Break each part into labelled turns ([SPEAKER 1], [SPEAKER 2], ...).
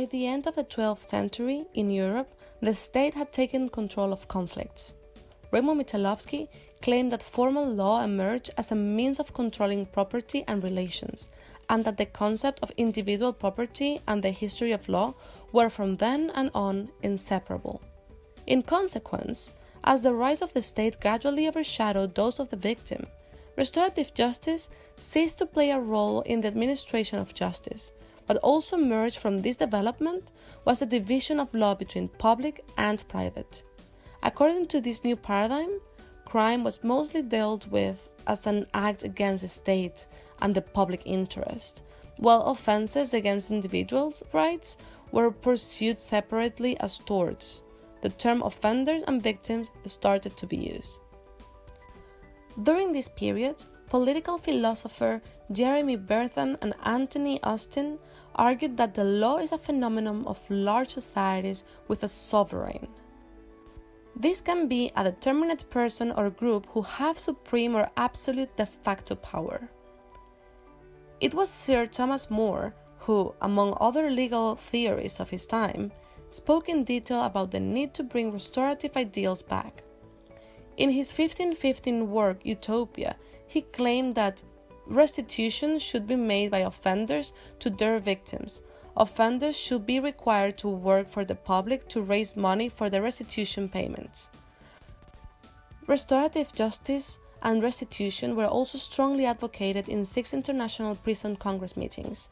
[SPEAKER 1] By the end of the 12th century, in Europe, the state had taken control of conflicts. Raymond Michalowski claimed that formal law emerged as a means of controlling property and relations, and that the concept of individual property and the history of law were from then and on inseparable. In consequence, as the rights of the state gradually overshadowed those of the victim, restorative justice ceased to play a role in the administration of justice, but also emerged from this development was the division of law between public and private. According to this new paradigm, crime was mostly dealt with as an act against the state and the public interest, while offenses against individuals' rights were pursued separately as torts. The term offenders and victims started to be used. During this period, political philosopher Jeremy Bentham and Anthony Austin argued that the law is a phenomenon of large societies with a sovereign. This can be a determinate person or group who have supreme or absolute de facto power. It was Sir Thomas More who, among other legal theories of his time, spoke in detail about the need to bring restorative ideals back. In his 1515 work Utopia, he claimed that restitution should be made by offenders to their victims. Offenders should be required to work for the public to raise money for the restitution payments. Restorative justice and restitution were also strongly advocated in 6 International Prison Congress meetings.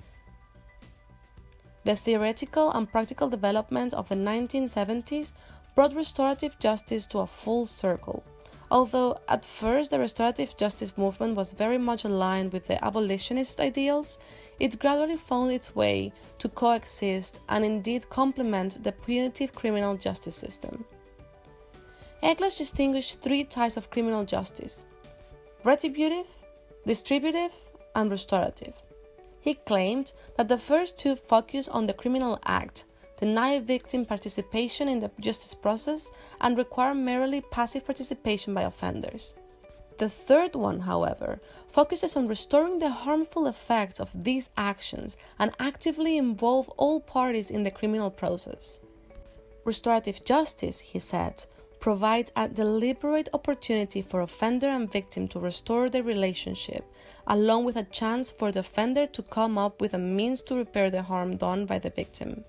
[SPEAKER 1] The theoretical and practical development of the 1970s brought restorative justice to a full circle. Although at first the restorative justice movement was very much aligned with the abolitionist ideals, it gradually found its way to coexist and indeed complement the punitive criminal justice system. Eccles distinguished 3 types of criminal justice: retributive, distributive, and restorative. He claimed that the first 2 focus on the criminal act, deny victim participation in the justice process, and require merely passive participation by offenders. The third one, however, focuses on restoring the harmful effects of these actions and actively involve all parties in the criminal process. Restorative justice, he said, provides a deliberate opportunity for offender and victim to restore their relationship, along with a chance for the offender to come up with a means to repair the harm done by the victim.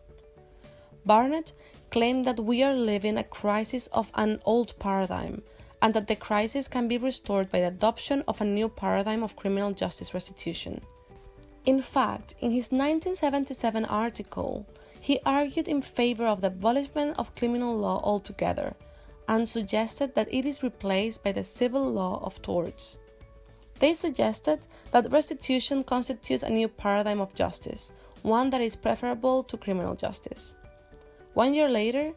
[SPEAKER 1] Barnett claimed that we are living a crisis of an old paradigm, and that the crisis can be restored by the adoption of a new paradigm of criminal justice restitution. In fact, in his 1977 article, he argued in favor of the abolishment of criminal law altogether, and suggested that it is replaced by the civil law of torts. They suggested that restitution constitutes a new paradigm of justice, one that is preferable to criminal justice. 1 year later,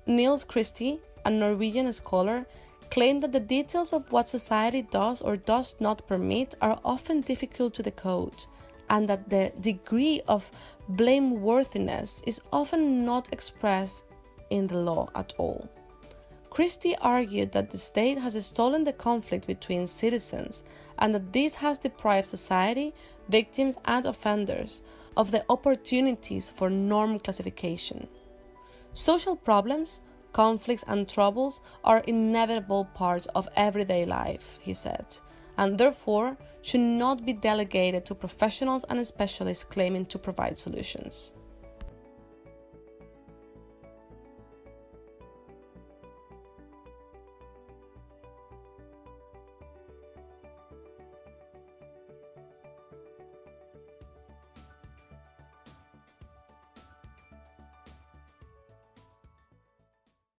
[SPEAKER 1] Niels Christie, a Norwegian scholar, claimed that the details of what society does or does not permit are often difficult to decode, and that the degree of blameworthiness is often not expressed in the law at all. Christie argued that the state has stolen the conflict between citizens, and that this has deprived society, victims, and offenders of the opportunities for norm classification. Social problems, conflicts, and troubles are inevitable parts of everyday life, he said, and therefore should not be delegated to professionals and specialists claiming to provide solutions.